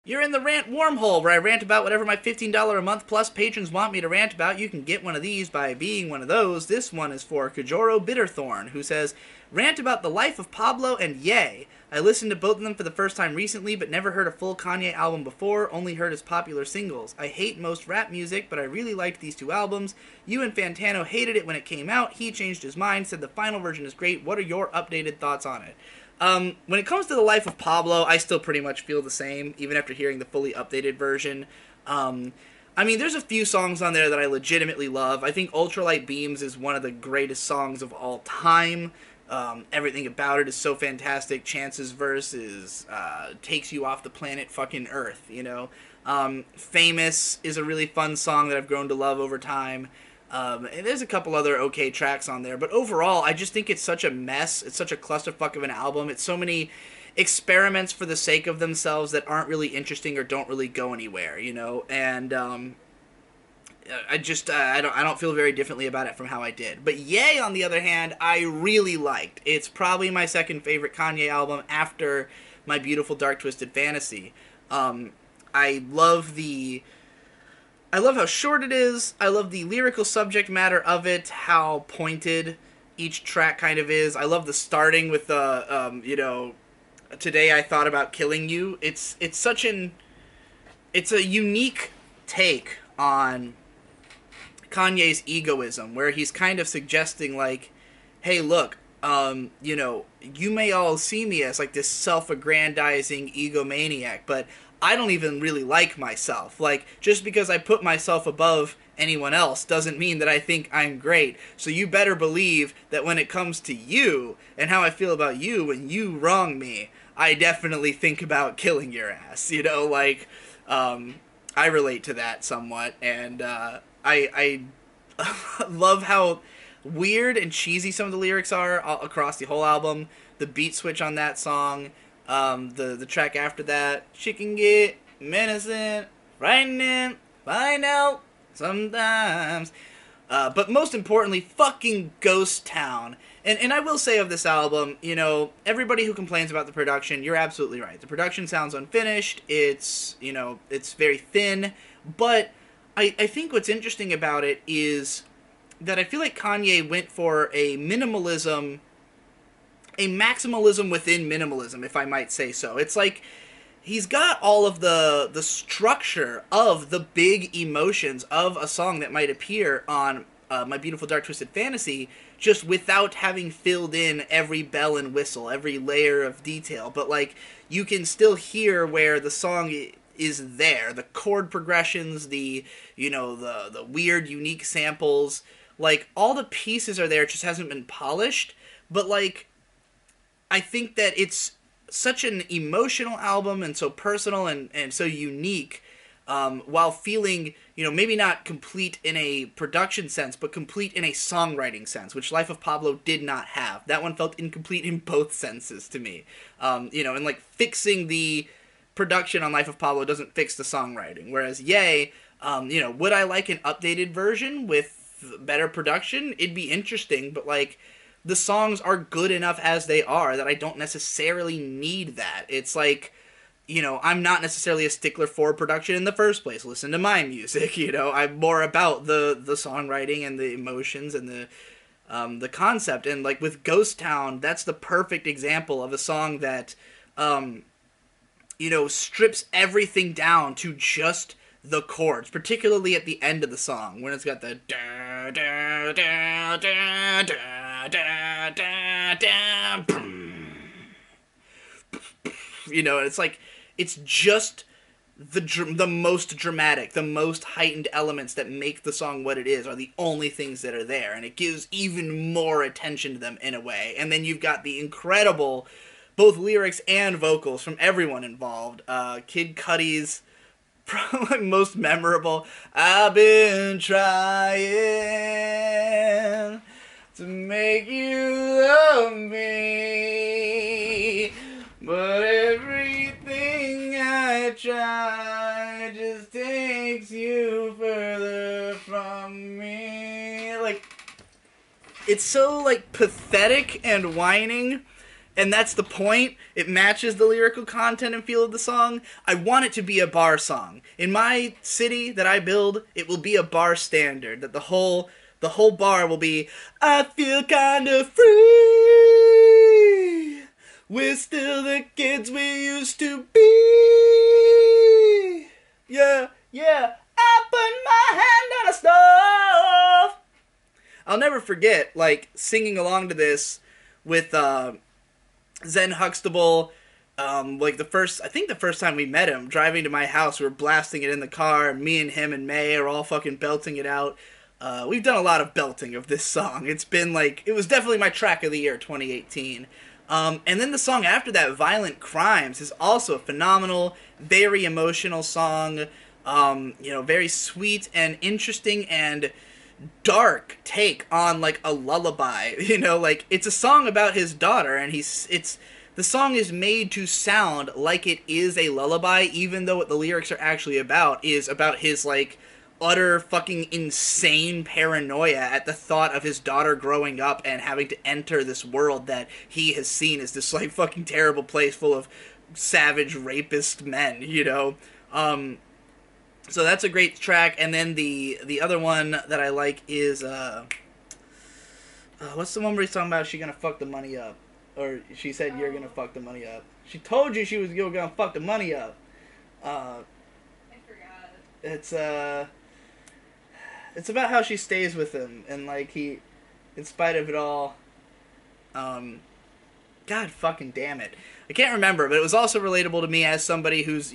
You're in the rant wormhole, where I rant about whatever my $15 a month plus patrons want me to rant about. You can get one of these by being one of those. This one is for Kajoro Bitterthorn, who says, rant about the life of Pablo and Ye. I listened to both of them for the first time recently, but never heard a full Kanye album before, only heard his popular singles. I hate most rap music, but I really liked these two albums. You and Fantano hated it when it came out. He changed his mind, said the final version is great. What are your updated thoughts on it? When it comes to the life of Pablo, I still pretty much feel the same, even after hearing the fully updated version. I mean, there's a few songs on there that I legitimately love. I think Ultralight Beams is one of the greatest songs of all time. Everything about it is so fantastic. Chance's verse is, takes you off the planet fucking Earth, you know? Famous is a really fun song that I've grown to love over time. And there's a couple other okay tracks on there, but overall, I just think it's such a mess. It's such a clusterfuck of an album. It's so many experiments for the sake of themselves that aren't really interesting or don't really go anywhere, you know. And I don't feel very differently about it from how I did. But Ye, on the other hand, I really liked. It's probably my second favorite Kanye album after My Beautiful Dark Twisted Fantasy. I love how short it is. I love the lyrical subject matter of it, how pointed each track kind of is. I love the starting with the, today I thought about killing you. It's a unique take on Kanye's egoism, where he's kind of suggesting, like, hey, look, you may all see me as, like, this self-aggrandizing egomaniac, but I don't even really like myself. Like, just because I put myself above anyone else doesn't mean that I think I'm great. So you better believe that when it comes to you and how I feel about you when you wrong me, I definitely think about killing your ass. You know, like, I relate to that somewhat, and I love how weird and cheesy some of the lyrics are across the whole album. The beat switch on that song, the track after that, she can get menacing, frightening, find out sometimes. But most importantly, fucking Ghost Town. And I will say of this album, you know, everybody who complains about the production, you're absolutely right. The production sounds unfinished. It's very thin. But I think what's interesting about it is that I feel like Kanye went for a maximalism within minimalism, if I might say so. It's like he's got all of the structure of the big emotions of a song that might appear on My Beautiful Dark Twisted Fantasy, just without having filled in every bell and whistle, every layer of detail. But, like, you can still hear where the song is there. The chord progressions, the weird, unique samples. Like, all the pieces are there, it just hasn't been polished. But, like, I think that it's such an emotional album and so personal and so unique, while feeling, maybe not complete in a production sense, but complete in a songwriting sense, which Life of Pablo did not have. That one felt incomplete in both senses to me. And like fixing the production on Life of Pablo doesn't fix the songwriting. Whereas Ye, would I like an updated version with better production? It'd be interesting, but like, the songs are good enough as they are that I don't necessarily need that. It's like, I'm not necessarily a stickler for production in the first place. Listen to my music, I'm more about the songwriting and the emotions and the concept. And like with Ghost Town, that's the perfect example of a song that, strips everything down to just the chords, particularly at the end of the song when it's got the da da da da da da da da, it's like it's just the most dramatic, the most heightened elements that make the song what it is are the only things that are there, and it gives even more attention to them in a way. And then you've got the incredible both lyrics and vocals from everyone involved. Kid Cudi's probably most memorable, I've been trying to make you love me, but everything I try just takes you further from me. Like, it's so, like, pathetic and whining, and that's the point. It matches the lyrical content and feel of the song. I want it to be a bar song. In my city that I build, it will be a bar standard. That the whole bar will be, I feel kinda free. We're still the kids we used to be. Yeah, yeah. I put my hand on a stove. I'll never forget, like, singing along to this with Zen Huxtable. Like I think the first time we met him, driving to my house, we were blasting it in the car. And me and him and May are all fucking belting it out. We've done a lot of belting of this song. It's been like, it was definitely my track of the year, 2018. And then the song after that, Violent Crimes, is also a phenomenal, very emotional song. Very sweet and interesting and dark take on like a lullaby. Like it's a song about his daughter, and the song is made to sound like it is a lullaby, even though what the lyrics are actually about is about his like utter fucking insane paranoia at the thought of his daughter growing up and having to enter this world that he has seen as this like fucking terrible place full of savage rapist men. So that's a great track. And then the other one that I like is what's the one where he's talking about she gonna fuck the money up, or she said you're gonna fuck the money up. She told you you were gonna fuck the money up. I forgot. It's about how she stays with him and like he, in spite of it all. God fucking damn it, I can't remember, but it was also relatable to me as somebody who's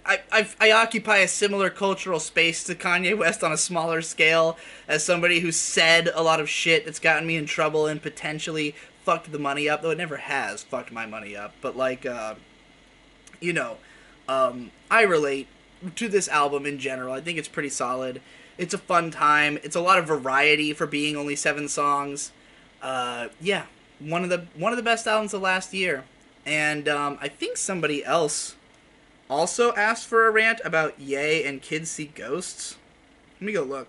I occupy a similar cultural space to Kanye West on a smaller scale, as somebody who said a lot of shit that's gotten me in trouble and potentially fucked the money up, though it never has fucked my money up. But like, I relate to this album in general. I think it's pretty solid. It's a fun time. It's a lot of variety for being only 7 songs. Yeah, one of the best albums of last year. And I think somebody else also asked for a rant about Ye and Kids See Ghosts. Let me go look.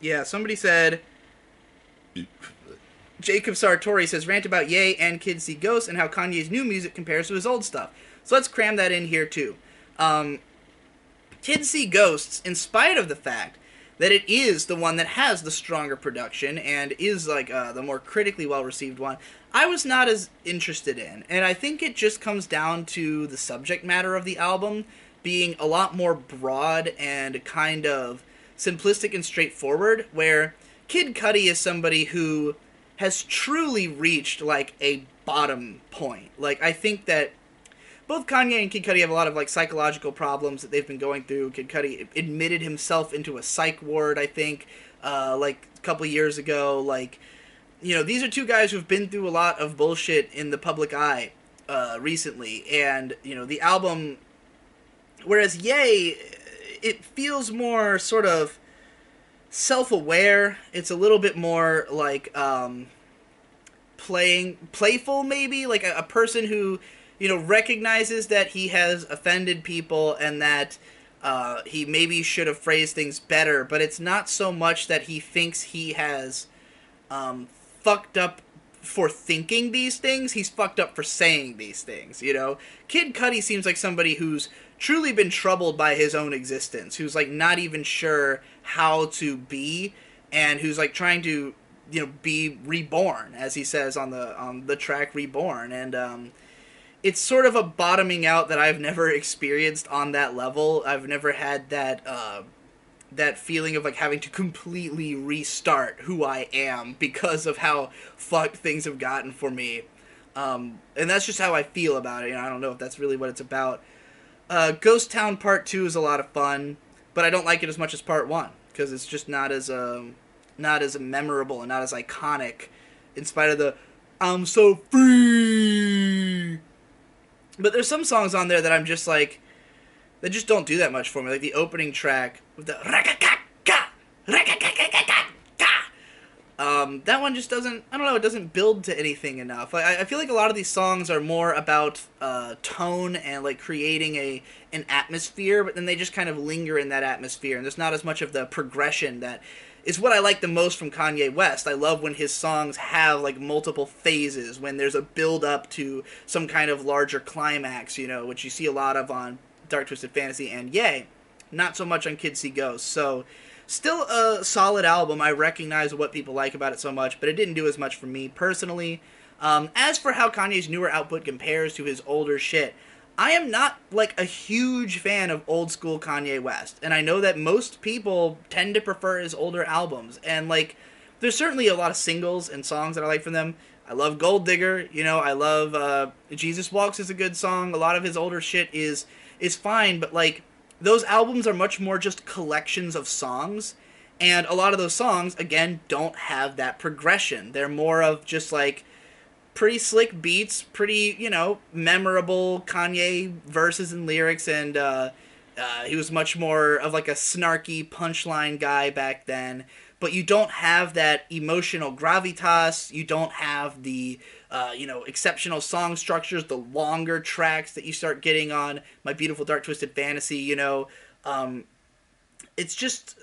Yeah, somebody said, Jacob Sartori says, rant about Ye and Kids See Ghosts and how Kanye's new music compares to his old stuff. So let's cram that in here too. Kids See Ghosts, in spite of the fact that it is the one that has the stronger production and is like the more critically well-received one, I was not as interested in. And I think it just comes down to the subject matter of the album being a lot more broad and kind of simplistic and straightforward, where Kid Cudi is somebody who has truly reached like a bottom point. Like, I think that both Kanye and Kid Cudi have a lot of like psychological problems that they've been going through. Kid Cudi admitted himself into a psych ward, I think, like a couple years ago. Like, these are two guys who've been through a lot of bullshit in the public eye recently. And, the album, whereas Ye, it feels more sort of self-aware. It's a little bit more like playful maybe, like a person who, recognizes that he has offended people and that he maybe should have phrased things better, but it's not so much that he thinks he has fucked up for thinking these things, he's fucked up for saying these things, Kid Cudi seems like somebody who's truly been troubled by his own existence, who's like not even sure how to be, and who's like trying to, be reborn, as he says on the track Reborn, and it's sort of a bottoming out that I've never experienced on that level. I've never had that feeling of like having to completely restart who I am because of how fucked things have gotten for me. And that's just how I feel about it. I don't know if that's really what it's about. Ghost Town Part 2 is a lot of fun, but I don't like it as much as Part 1 because it's just not as memorable and not as iconic, in spite of the "I'm so free." But there's some songs on there that I'm just like, they just don't do that much for me. Like the opening track with the that one just doesn't, I don't know, it doesn't build to anything enough. I feel like a lot of these songs are more about tone and like creating an atmosphere, but then they just kind of linger in that atmosphere, and there's not as much of the progression that is what I like the most from Kanye West. I love when his songs have like multiple phases, when there's a build up to some kind of larger climax, you know, which you see a lot of on Dark Twisted Fantasy and Yay. Not so much on Kids See Ghosts. So still a solid album. I recognize what people like about it so much, but it didn't do as much for me personally. As for how Kanye's newer output compares to his older shit, I am not like a huge fan of old school Kanye West, and I know that most people tend to prefer his older albums. And like, there's certainly a lot of singles and songs that I like from them. I love Gold Digger, you know. I love Jesus Walks is a good song. A lot of his older shit is fine, but like those albums are much more just collections of songs, and a lot of those songs again don't have that progression. They're more of just like pretty slick beats, pretty, you know, memorable Kanye verses and lyrics, and he was much more of like a snarky punchline guy back then. But you don't have that emotional gravitas. You don't have the, you know, exceptional song structures, the longer tracks that you start getting on My Beautiful Dark Twisted Fantasy. You know, it's just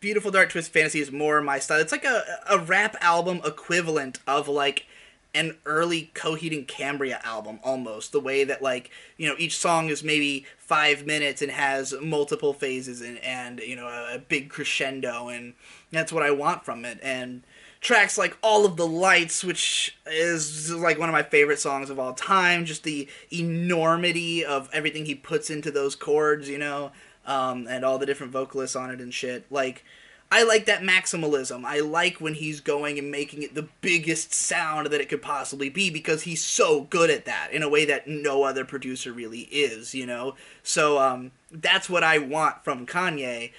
Beautiful Dark Twist Fantasy is more my style. It's like a rap album equivalent of like an early Coheed and Cambria album almost. The way that like, you know, each song is maybe 5 minutes and has multiple phases and you know, a big crescendo, and that's what I want from it. And tracks like All of the Lights, which is like one of my favorite songs of all time, just the enormity of everything he puts into those chords, you know, and all the different vocalists on it and shit. Like, I like that maximalism. I like when he's going and making it the biggest sound that it could possibly be, because he's so good at that in a way that no other producer really is, you know? So, that's what I want from Kanye,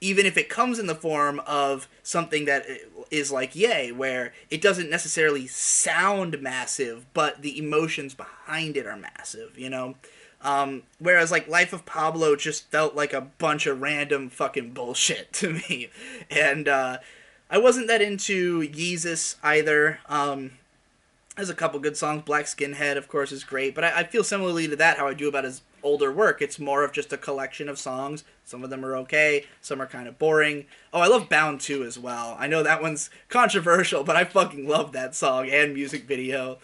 even if it comes in the form of something that is like Yay, where it doesn't necessarily sound massive, but the emotions behind it are massive, you know? Whereas like Life of Pablo just felt like a bunch of random fucking bullshit to me. And I wasn't that into Yeezus either. There's a couple good songs. Black Skinhead, of course, is great. But I feel similarly to that how I do about his older work. It's more of just a collection of songs. Some of them are okay. Some are kind of boring. Oh, I love Bound 2 as well. I know that one's controversial, but I fucking love that song and music video.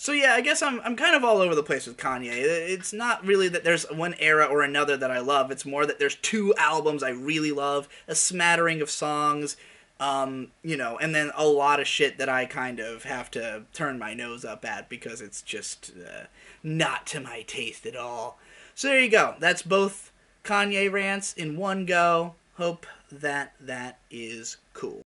So yeah, I guess I'm kind of all over the place with Kanye. It's not really that there's one era or another that I love. It's more that there's two albums I really love, a smattering of songs, you know, and then a lot of shit that I kind of have to turn my nose up at because it's just not to my taste at all. So there you go. That's both Kanye rants in one go. Hope that is cool.